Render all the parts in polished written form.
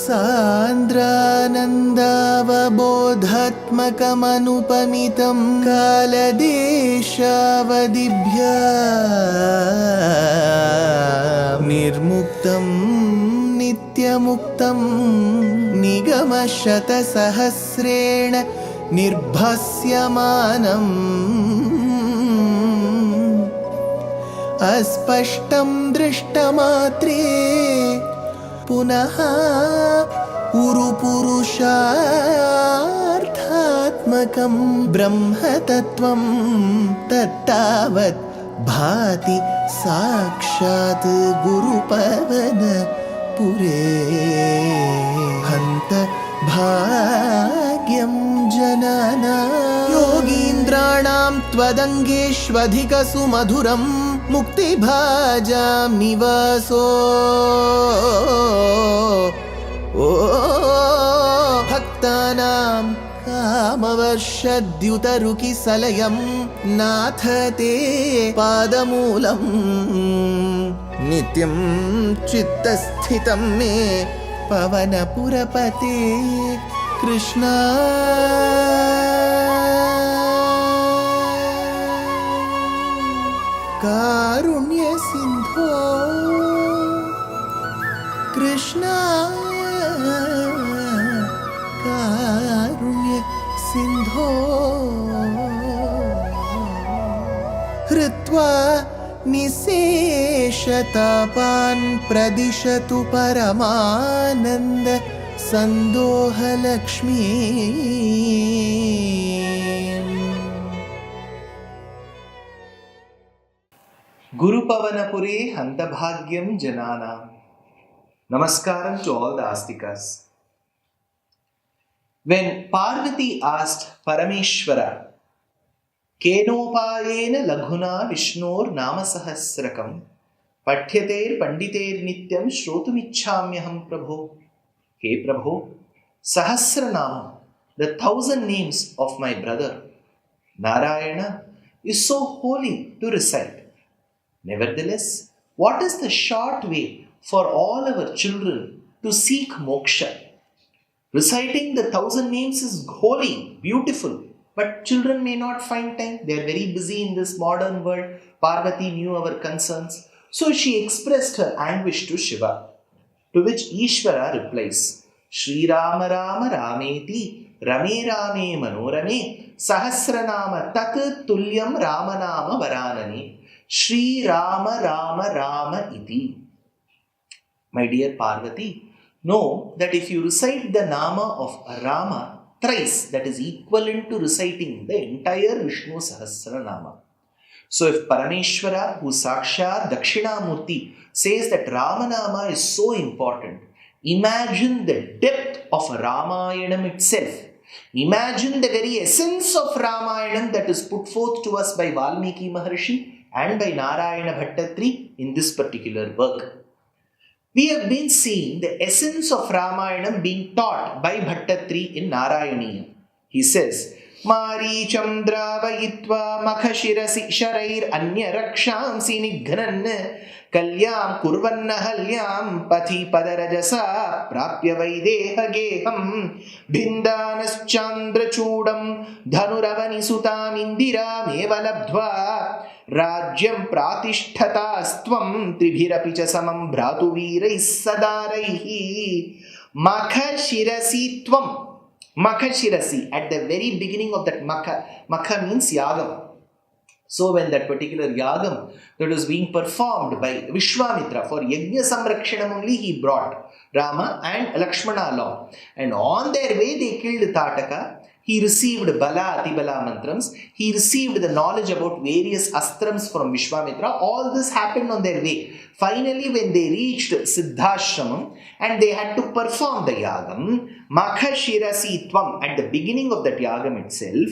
सान्द्रानन्दावबोधात्मकमनुपमितं कालदेशावदिभ्या निर्मुक्तं नित्यमुक्तं निगमशतसहस्रेण निर्भास्यमानम् अस्पष्टं दृष्टमात्रे पुनः उरुपुरुषार्थात्मकं ब्रह्मतत्त्वं तत्तावत् भाति साक्षात् गुरुपवनपुरे हन्त भाग्यं जनानां योगीन्द्राणां त्वदङ्गेष्वधिकसुमधुरं मुक्तिभाजां निवासो भक्तानां कामवर्षद्युतरुकिसलयं नाथ ते पादमूलं नित्यं चित्तस्थितं मे पवनपुरपते कृष्णा कारुण्य सिंधो कृष्णा कारुण्य सिंधो हृत्वा निशेषतापान् प्रदिशतु परमानन्द सन्दोहलक्ष्मी Gurupavanapure Hantabhagyam Jananam. Namaskaram to all the Astikas. When Parvati asked Parameshwara, Kenopayena Laghuna Vishnor Namasahasrakam Pathyater Panditer Nityam Shrotumichamyaham Prabho. Hey Prabho, Sahasranama, the 1,000 names of my brother Narayana, is so holy to recite. Nevertheless, what is the short way for all our children to seek moksha? Reciting the 1,000 names is holy, beautiful, but children may not find time. They are very busy in this modern world. Parvati knew our concerns, so she expressed her anguish to Shiva. To which Ishvara replies, Śrīman Nārāyaṇīyam Rameti Rame Rame Manorame Sahasranama Tat Tulyam Ramanama Varanane Śrīman Nārāyaṇīyam iti. My dear Parvati, know that if you recite the Nama of Rama thrice, that is equivalent to reciting the entire Vishnu Sahasranama. So if Parameshwara, who Sakshat Dakshinamurti, says that Ramanama is so important, imagine the depth of Ramayanam itself. Imagine the very essence of Ramayanam that is put forth to us by Valmiki Maharshi and by Nārāyaṇa Bhaṭṭatiri in this particular work. We have been seeing the essence of Ramayanam being taught by Bhaṭṭatiri in Nārāyaṇīyam. He says, Marīcham dravayitva makhashirasi sharair anya rakshamsi nighnan kalyam kurvanna halyam pathi padarajasa prapya vaideha geham bhindanas chandrachudam dhanuravani sutam indiram eva labdhva Rajyam pratishthatastvam tribhirapi cha samam bhratu virai sadaraihi makhashirasi tvam. Makhashirasi, at the very beginning of that makha means yagam. So when that particular yagam that was being performed by Vishwamitra for Yajna Samrakshanam only, he brought Rama and Lakshmana along. And on their way they killed Tataka. He received Bala Atibala mantrams. He received the knowledge about various astrams from Vishwamitra. All this happened on their way. Finally, when they reached Siddhashramam and they had to perform the yagam, Makhashirasi Tvam, at the beginning of that yagam itself,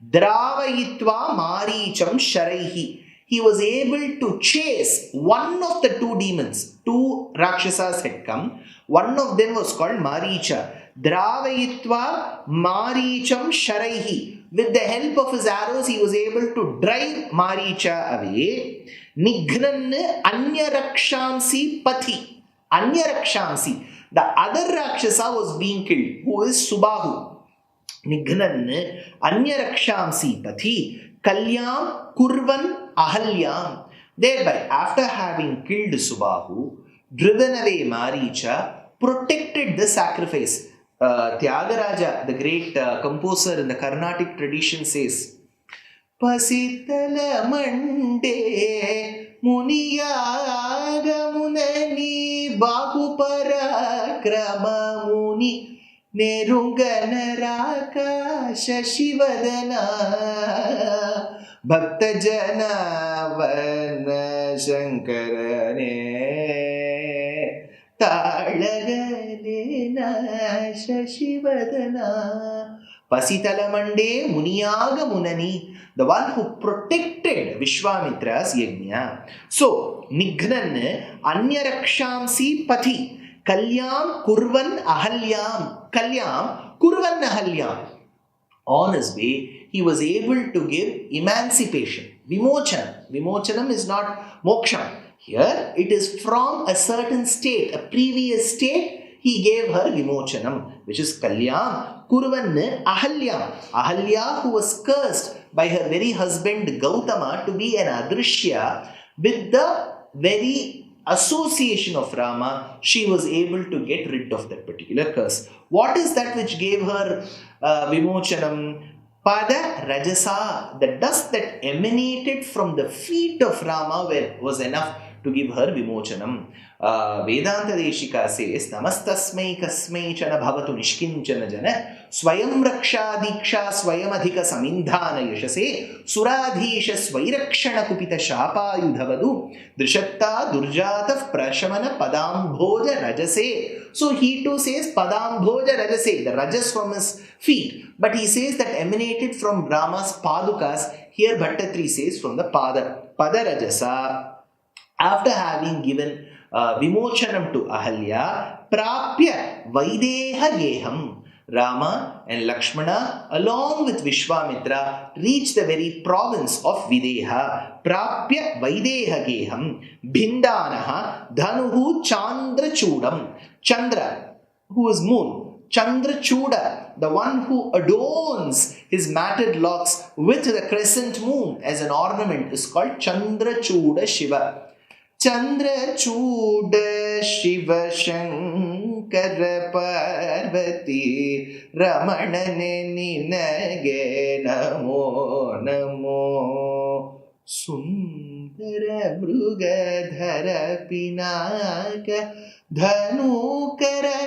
Dravayitva Maricham Sharaihi, he was able to chase one of the two demons. Two Rakshasas had come. One of them was called Maricha. Dravayitva Maricham Sharaihi. With the help of his arrows, he was able to drive Maricha away. Nighnan Anya Rakshamsi Pathi. Anya Rakshamsi. The other Rakshasa was being killed, who is Subahu. Nighnan Anyaraksham Pati Kalyam Kurvan Ahalyam. Thereby, after having killed Subahu, driven away Maricha, protected the sacrifice. Tyagaraja, the great composer in the Carnatic tradition, says, Pasitala Mande Muniyaga Munani Bahupara Krama Muni Nerungana Raka Shashivadana Bhaktajana Vana Shankarane Talagalena Shashivadana. Pasitalamande Muniyaga Munani, the one who protected Vishwamitra's yajna. So, Nighnan Anyaraksham Pati Kalyam Kurvan Ahalyam. Kalyam Kurvan Ahalyam. On his way, he was able to give emancipation. Vimochanam. Vimochanam is not moksham. Here, it is from a certain state, a previous state, he gave her Vimochanam, which is Kalyam Kurvan Ahalyam. Ahalya, who was cursed by her very husband Gautama to be an Adrishya, with the very association of Rama, she was able to get rid of that particular curse. What is that which gave her Vimochanam? Pada Rajasa, the dust that emanated from the feet of Rama was enough to give her Vimochanam. Vedanta Deshika says, Namastasmai kasmai chana bhavatu nishkinchana jana swayam raksha diksha swayam adhika samindhana yashase suradhisha swairakshana kupita shapa yudhavadu drishatta durjatav prashamana padambhoja rajase. So he too says padambhoja rajase, the rajas from his feet. But he says that emanated from Rama's padukas. Here Bhaṭṭatiri says from the pada rajasa. After having given Vimochanam to Ahalya, Prapya Vaideha Geham, Rama and Lakshmana along with Vishwamitra reached the very province of Videha. Prapya Vaideha Geham, Bhindanaha Dhanuhu Chandra Chudam. Chandra, who is moon, Chandra Chuda, the one who adorns his matted locks with the crescent moon as an ornament, is called Chandra Chuda Shiva. Chandra Chuda Shiva Shankara Parvati Ramanane Ninage Namo Namo Sundara Mrugadhara Pinaka Dhanukara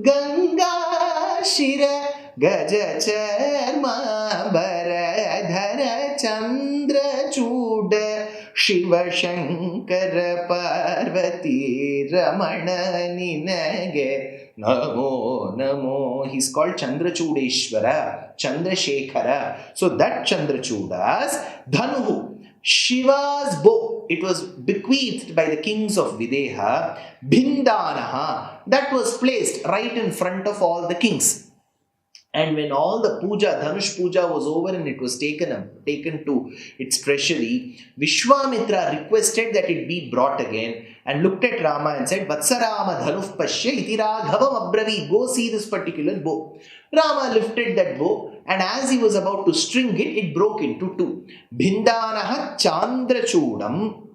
Ganga Shira Gaja Charma Baradhara Chandra Chuda Shiva Shankara Parvati Ramana Ninage Namo Namo. He's called Chandrachudeshwara, Chandrashekhara. So that Chandrachuda's Dhanuhu, Shiva's bow, it was bequeathed by the kings of Videha, Bhindanaha, that was placed right in front of all the kings. And when all the puja, Dhanush puja was over and it was taken to its treasury, Vishwamitra requested that it be brought again and looked at Rama and said, Vatsarama Dhanuf Pashya iti raghavam abravi, go see this particular bow. Rama lifted that bow and as he was about to string it, it broke into two. Bhindanaha Chandrachudam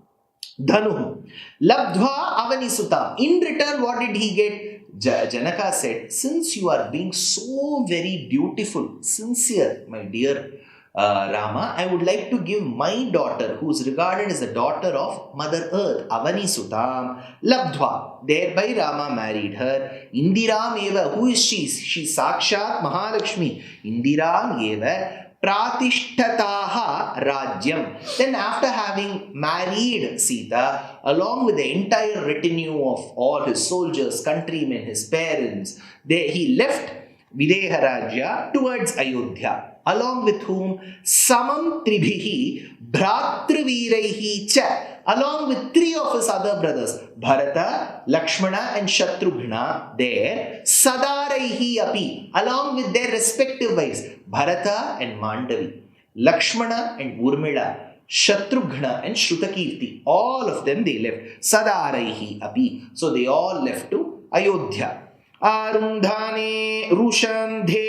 Dhanuhu Labdhva Avanisutam. In return, what did he get? Janaka said, since you are being so very dutiful, sincere, my dear Rama, I would like to give my daughter, who is regarded as the daughter of Mother Earth, Avani Sutam, Labdhva. Thereby Rama married her. Indiram eva, who is she? She Sakshat Mahalakshmi. Indiram eva Pratishtataha Rajyam. Then after having married Sita, along with the entire retinue of all his soldiers, countrymen, his parents, he left Videha Rajya towards Ayodhya, along with whom Samam Tribhihi Bhratraviraihi Cha, along with three of his other brothers, Bharata, Lakshmana and Shatrughna, there, Sadaraihi Api, along with their respective wives, Bharata and Mandavi, Lakshmana and Urmila, Shatrughna and Shrutakirti, all of them they left. Sadaraihi Api. So they all left to Ayodhya. आरुन्धाने रुषन्धे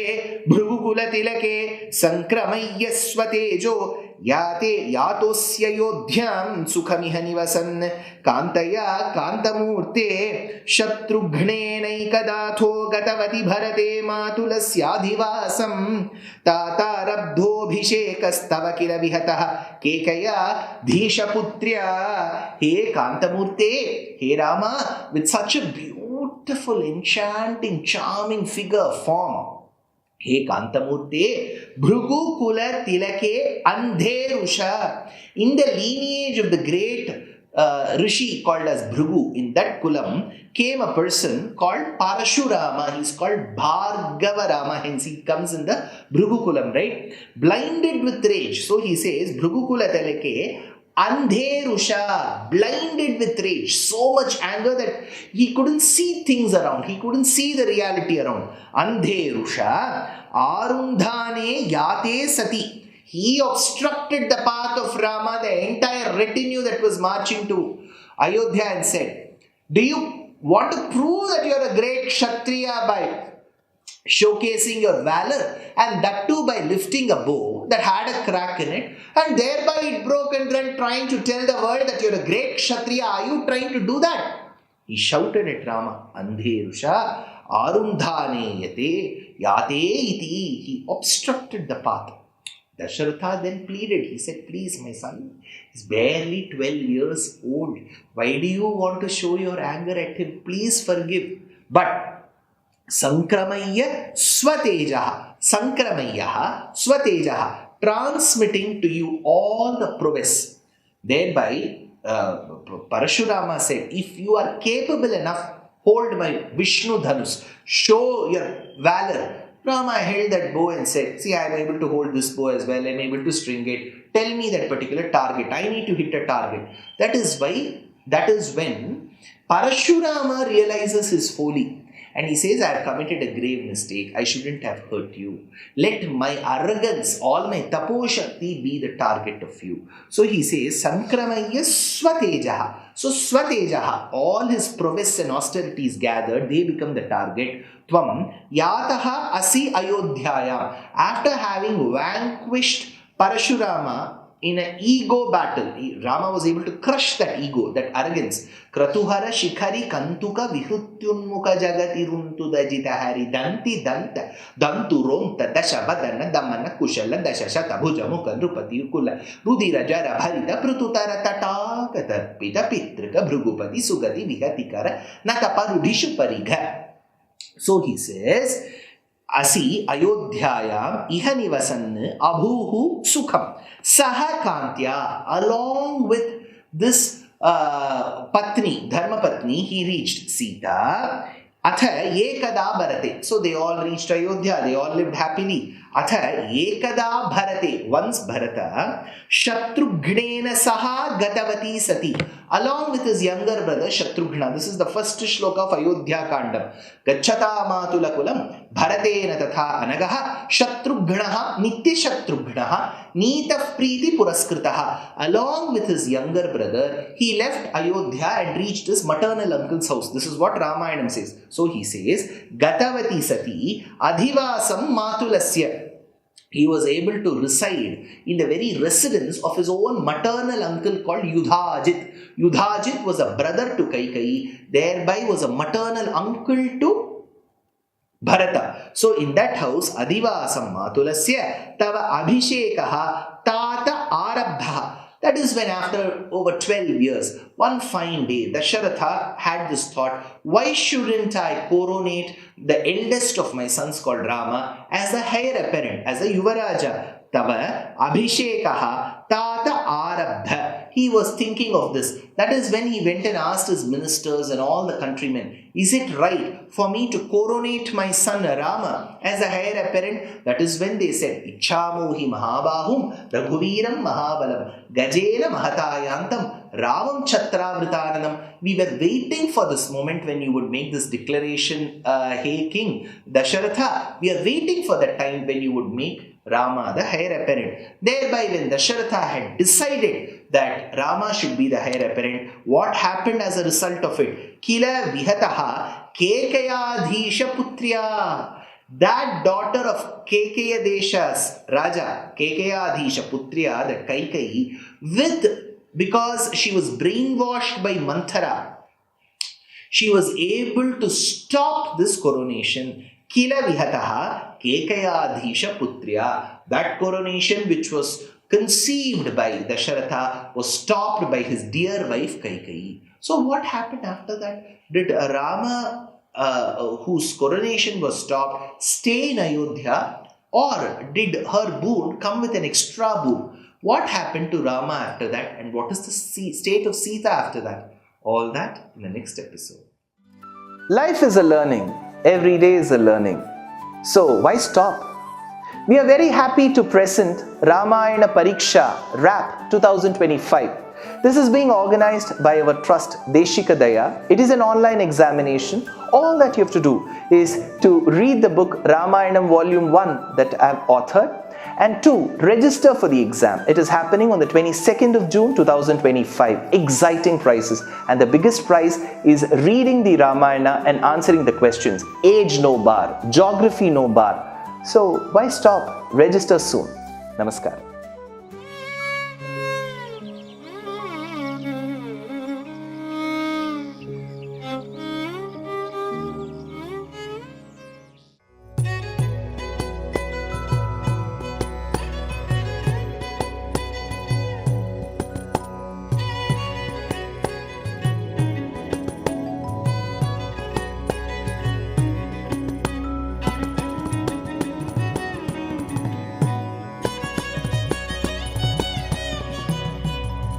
भृगुकुलतिलके संक्रमय्य स्वतेजो याते यातोस्य योध्यां सुखमिह निवसन् कान्तया कान्तमूर्ते शत्रुघ्नेनैकदाथो गतवति भरते मातुलस्याधिवासं तातारब्धोऽभिषेकस्तव किल विहतः केकया धीशपुत्र्या. हे कान्तमूर्ते, हे Rama, with such a beautiful, enchanting, charming figure, form. He Kantamurte, Bhrugu Kula Tilake Andherusha. In the lineage of the great Rishi called as Bhrugu, in that kulam came a person called Parashurama. He's called Bhargavarama, hence he comes in the Bhrugu kulam, right? Blinded with rage. So he says, Bhrugu Kula Tilake Andherusha, blinded with rage, so much anger that he couldn't see things around, he couldn't see the reality around. Andherusha, Arundhane Yate Sati, he obstructed the path of Rama, the entire retinue that was marching to Ayodhya, and said, do you want to prove that you are a great Kshatriya by showcasing your valor, and that too by lifting a bow that had a crack in it, and thereby it broke, and then trying to tell the world that you're a great Kshatriya? Are you trying to do that? He shouted at Rama, Andherusha, Arundhane yate, yate iti. He obstructed the path. Dasharatha then pleaded. He said, please, my son, he's barely 12 years old. Why do you want to show your anger at him? Please forgive. But Sankramayya Swatejaha, Sankramayya Swatejaha, transmitting to you all the prowess. Thereby, Parashurama said, if you are capable enough, hold my Vishnu Dhanus, show your valor. Rama held that bow and said, see, I am able to hold this bow as well, I am able to string it. Tell me that particular target. I need to hit a target. That is when Parashurama realizes his folly. And he says, I have committed a grave mistake. I shouldn't have hurt you. Let my arrogance, all my tapo shakti be the target of you. So he says, Sankramayya Swatejaha. So Swatejaha, all his prowess and austerities gathered, they become the target. Tvam Yataha Asi Ayodhyayam. After having vanquished Parashurama in an ego battle, Rama was able to crush that ego, that arrogance. Kratuhara Shikhari Kantuka Vihutyunmuka Jagatiruntu Dajitahari Danti Danta Dantu Romta Dashabadana Damana Kushala Dashashata Bhujamuka Drupati Kula Rudira Jara Bharita Prututara Tata Katarpita Pitrika Bhrugupati Sugati Vihatikara Nataparudishu Pariga. So he says, Asi Ayodhyayam Iha Nivasan Abhuhu Sukham Saha Kantya. Along with this Patni, Dharma Patni, he reached Sita. Atha Ekada Bharate. So they all reached Ayodhya, they all lived happily. Atha Ekada Bharate. Once Bharata, Shatrughnena Saha Gatavati Sati. Along with his younger brother Shatrughna. This is the first shloka of Ayodhya Kandam. Gachata Matulakulam Bharatena Tatha Anagaha Shatrughnaha Nitya Shatrughnaha Nitaf Priti Puraskritaha. Along with his younger brother, he left Ayodhya and reached his maternal uncle's house. This is what Ramayana says. So he says, Gatavati Sati Adhivasam Matulasya. He was able to reside in the very residence of his own maternal uncle called Yudhajit. Yudhajit was a brother to Kaikeyi, thereby was a maternal uncle to Bharata. So in that house, Adivasam Matulasya Tava Abhishekaha Tata Arabdha. That is when after over 12 years, one fine day, Dasharatha had this thought, why shouldn't I coronate the eldest of my sons called Rama as the heir apparent, as a Yuvaraja? Tava Abhishekaha Tata Arabdha. He was thinking of this. That is when he went and asked his ministers and all the countrymen, is it right for me to coronate my son Rama as a heir apparent? That is when they said, Ichhamohi Mahabahum Raghuviram Mahabalam Gajena Mahatayantam Ravam Chatravritananam. We were waiting for this moment when you would make this declaration, hey King Dasharatha, we are waiting for that time when you would make Rama the heir apparent. Thereby when Dasharatha had decided that Rama should be the heir apparent, what happened as a result of it? Kila Vihataha Kekayadhisha Putriya. That daughter of Kekeya Desha's Raja, Kekayadhisha Putriya, that Kaikeyi, because she was brainwashed by Manthara, she was able to stop this coronation. Kila Vihataha Kekayadhisha Putriya. That coronation which was conceived by Dasharatha was stopped by his dear wife Kaikeyi. So what happened after that? Did Rama, whose coronation was stopped, stay in Ayodhya, or did her boon come with an extra boon? What happened to Rama after that, and what is the state of Sita after that? All that in the next episode. Life is a learning. Every day is a learning. So why stop? We are very happy to present Ramayana Pariksha RAP 2025. This is being organized by our trust Deshikadaya. It is an online examination. All that you have to do is to read the book Ramayanam Volume 1 that I have authored, and 2, register for the exam. It is happening on the 22nd of June 2025. Exciting prizes, and the biggest prize is reading the Ramayana and answering the questions. Age no bar, geography no bar. So why stop? Register soon. Namaskar.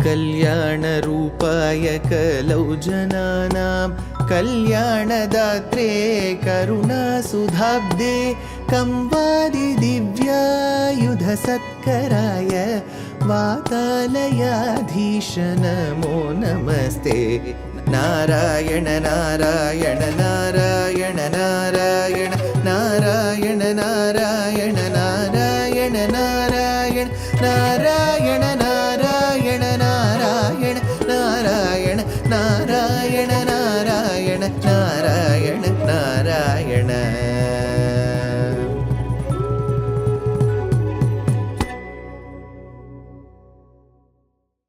कल्याणरूपाय कलौ जनानां कल्याणदात्रे करुणासुधाब्दे कंवादिदिव्यायुधसत्कराय वातालयाधीश नमो नमस्ते। नारायण नारायण नारायण नारायण नारायण नारायण